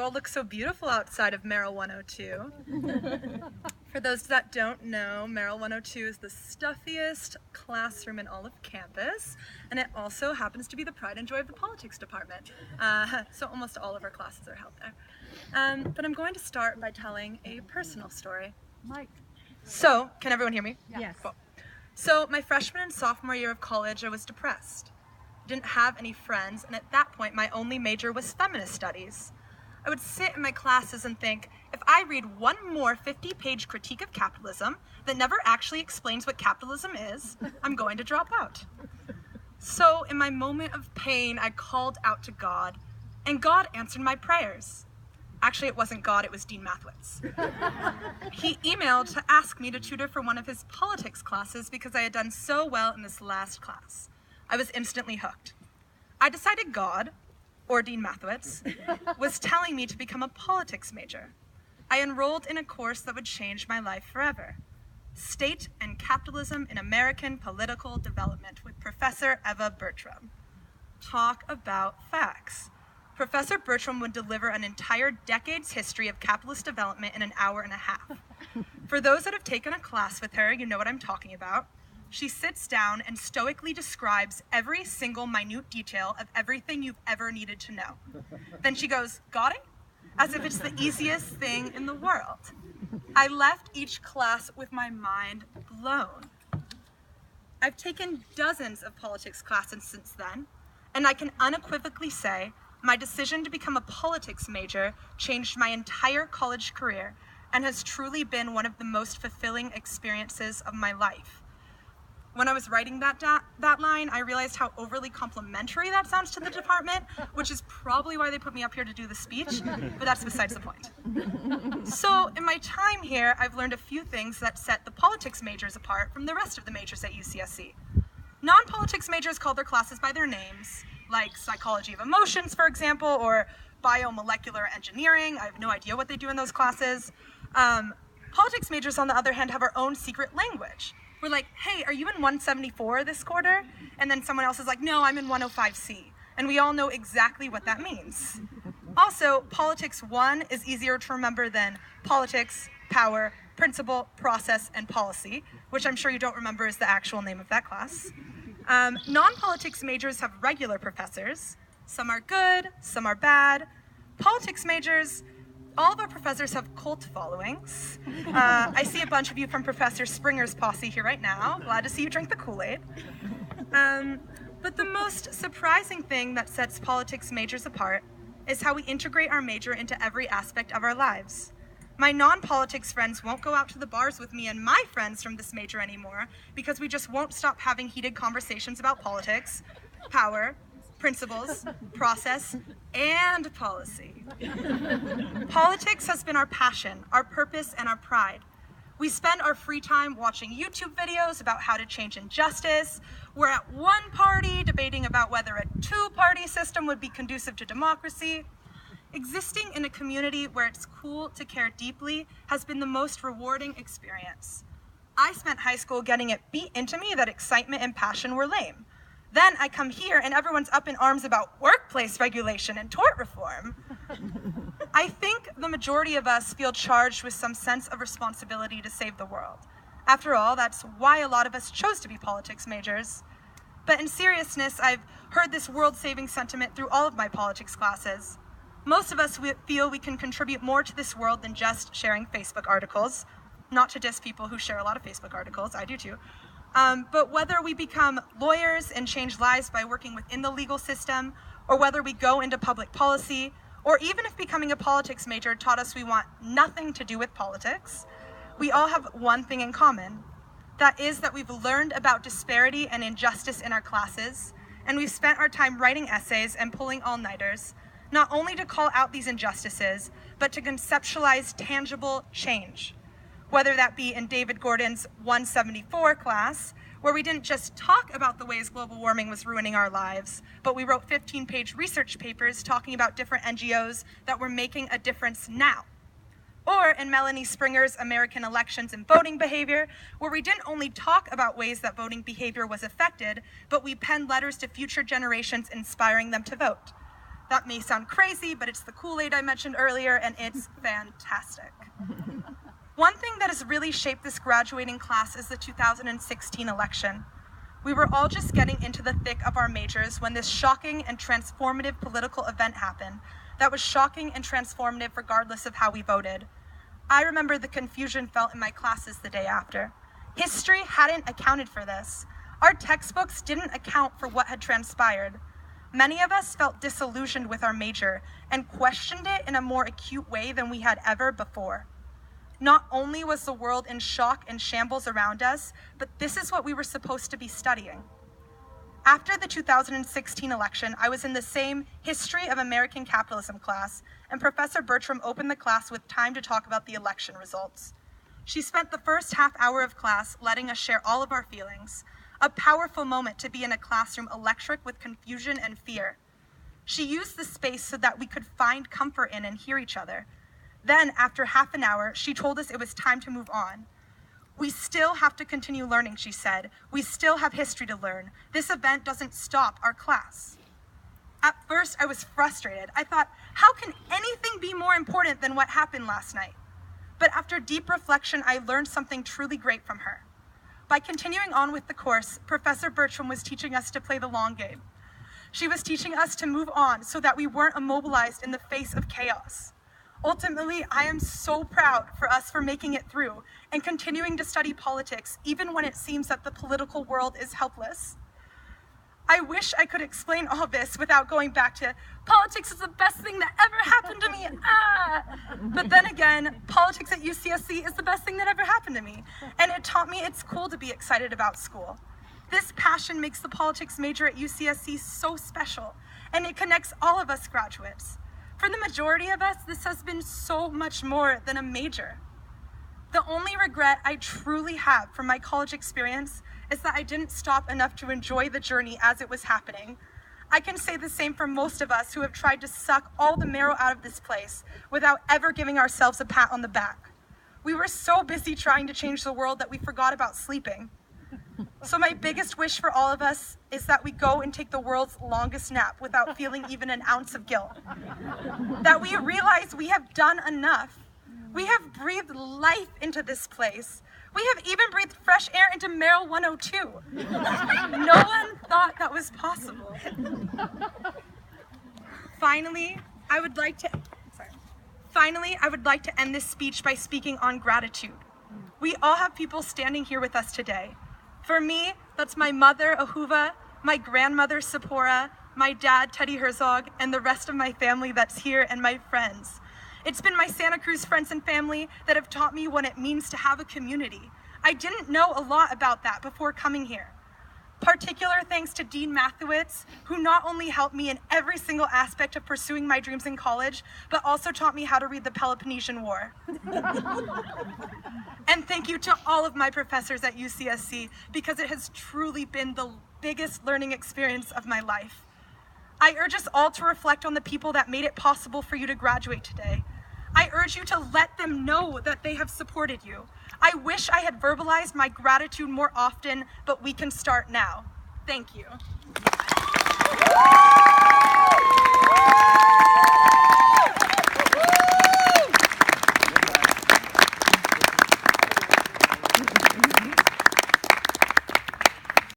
all look so beautiful outside of Merrill 102. For those that don't know, Merrill 102 is the stuffiest classroom in all of campus, and it also happens to be the pride and joy of the politics department. So almost all of our classes are held there. But I'm going to start by telling a personal story. Mike. So, can everyone hear me? Yes. Cool. So, my freshman and sophomore year of college, I was depressed. I didn't have any friends, and at that point, my only major was feminist studies. I would sit in my classes and think, if I read one more 50-page critique of capitalism that never actually explains what capitalism is, I'm going to drop out. So, in my moment of pain, I called out to God, and God answered my prayers. Actually, it wasn't God, it was Dean Mathwitz. He emailed to ask me to tutor for one of his politics classes because I had done so well in this last class. I was instantly hooked. I decided God, or Dean Mathwitz, was telling me to become a politics major. I enrolled in a course that would change my life forever. State and Capitalism in American Political Development with Professor Eva Bertram. Talk about facts. Professor Bertram would deliver an entire decade's history of capitalist development in an hour and a half. For those that have taken a class with her, you know what I'm talking about. She sits down and stoically describes every single minute detail of everything you've ever needed to know. Then she goes, "Got it?" As if it's the easiest thing in the world. I left each class with my mind blown. I've taken dozens of politics classes since then, and I can unequivocally say my decision to become a politics major changed my entire college career and has truly been one of the most fulfilling experiences of my life. When I was writing that line, I realized how overly complimentary that sounds to the department, which is probably why they put me up here to do the speech, but that's besides the point. So in my time here, I've learned a few things that set the politics majors apart from the rest of the majors at UCSC. Non-politics majors call their classes by their names, like psychology of emotions, for example, or biomolecular engineering. I have no idea what they do in those classes. Politics majors, on the other hand, have our own secret language. We're like, hey, are you in 174 this quarter? And then someone else is like, no, I'm in 105C. And we all know exactly what that means. Also, Politics 1 is easier to remember than politics, power, principle, process, and policy, which I'm sure you don't remember is the actual name of that class. Non-politics majors have regular professors. Some are good, some are bad. Politics majors, all of our professors have cult followings. I see a bunch of you from Professor Springer's posse here right now. Glad to see you drink the Kool-Aid. But the most surprising thing that sets politics majors apart is how we integrate our major into every aspect of our lives. My non-politics friends won't go out to the bars with me and my friends from this major anymore because we just won't stop having heated conversations about politics, power, principles, process, and policy. Politics has been our passion, our purpose, and our pride. We spend our free time watching YouTube videos about how to change injustice. We're at one party debating about whether a two-party system would be conducive to democracy. Existing in a community where it's cool to care deeply has been the most rewarding experience. I spent high school getting it beat into me that excitement and passion were lame. Then I come here and everyone's up in arms about workplace regulation and tort reform. I think the majority of us feel charged with some sense of responsibility to save the world. After all, that's why a lot of us chose to be politics majors. But in seriousness, I've heard this world-saving sentiment through all of my politics classes. Most of us feel we can contribute more to this world than just sharing Facebook articles. Not to diss people who share a lot of Facebook articles, I do too. But whether we become lawyers and change lives by working within the legal system, or whether we go into public policy, or even if becoming a politics major taught us we want nothing to do with politics, we all have one thing in common. That is that we've learned about disparity and injustice in our classes, and we've spent our time writing essays and pulling all-nighters, not only to call out these injustices, but to conceptualize tangible change. Whether that be in David Gordon's 174 class, where we didn't just talk about the ways global warming was ruining our lives, but we wrote 15-page research papers talking about different NGOs that were making a difference now. Or in Melanie Springer's American Elections and Voting Behavior, where we didn't only talk about ways that voting behavior was affected, but we penned letters to future generations inspiring them to vote. That may sound crazy, but it's the Kool-Aid I mentioned earlier, and it's fantastic. One thing that has really shaped this graduating class is the 2016 election. We were all just getting into the thick of our majors when this shocking and transformative political event happened that was shocking and transformative regardless of how we voted. I remember the confusion felt in my classes the day after. History hadn't accounted for this. Our textbooks didn't account for what had transpired. Many of us felt disillusioned with our major and questioned it in a more acute way than we had ever before. Not only was the world in shock and shambles around us, but this is what we were supposed to be studying. After the 2016 election, I was in the same History of American Capitalism class, and Professor Bertram opened the class with time to talk about the election results. She spent the first half hour of class letting us share all of our feelings, a powerful moment to be in a classroom electric with confusion and fear. She used the space so that we could find comfort in and hear each other. Then, after half an hour, she told us it was time to move on. We still have to continue learning, she said. We still have history to learn. This event doesn't stop our class. At first, I was frustrated. I thought, how can anything be more important than what happened last night? But after deep reflection, I learned something truly great from her. By continuing on with the course, Professor Bertram was teaching us to play the long game. She was teaching us to move on so that we weren't immobilized in the face of chaos. Ultimately, I am so proud for us for making it through and continuing to study politics, even when it seems that the political world is helpless. I wish I could explain all this without going back to, politics is the best thing that ever happened to me, But then again, politics at UCSC is the best thing that ever happened to me, and it taught me it's cool to be excited about school. This passion makes the politics major at UCSC so special, and it connects all of us graduates. For the majority of us, this has been so much more than a major. The only regret I truly have from my college experience is that I didn't stop enough to enjoy the journey as it was happening. I can say the same for most of us who have tried to suck all the marrow out of this place without ever giving ourselves a pat on the back. We were so busy trying to change the world that we forgot about sleeping. So my biggest wish for all of us is that we go and take the world's longest nap without feeling even an ounce of guilt. That we realize we have done enough. We have breathed life into this place. We have even breathed fresh air into Merrill 102. No one thought that was possible. Finally, I would like to end this speech by speaking on gratitude. We all have people standing here with us today. For me, that's my mother, Ahuva, my grandmother, Sephora, my dad, Teddy Herzog, and the rest of my family that's here, and my friends. It's been my Santa Cruz friends and family that have taught me what it means to have a community. I didn't know a lot about that before coming here. Particular thanks to Dean Mathewitz, who not only helped me in every single aspect of pursuing my dreams in college, but also taught me how to read the Peloponnesian War. And thank you to all of my professors at UCSC, because it has truly been the biggest learning experience of my life. I urge us all to reflect on the people that made it possible for you to graduate today. I urge you to let them know that they have supported you. I wish I had verbalized my gratitude more often, but we can start now. Thank you.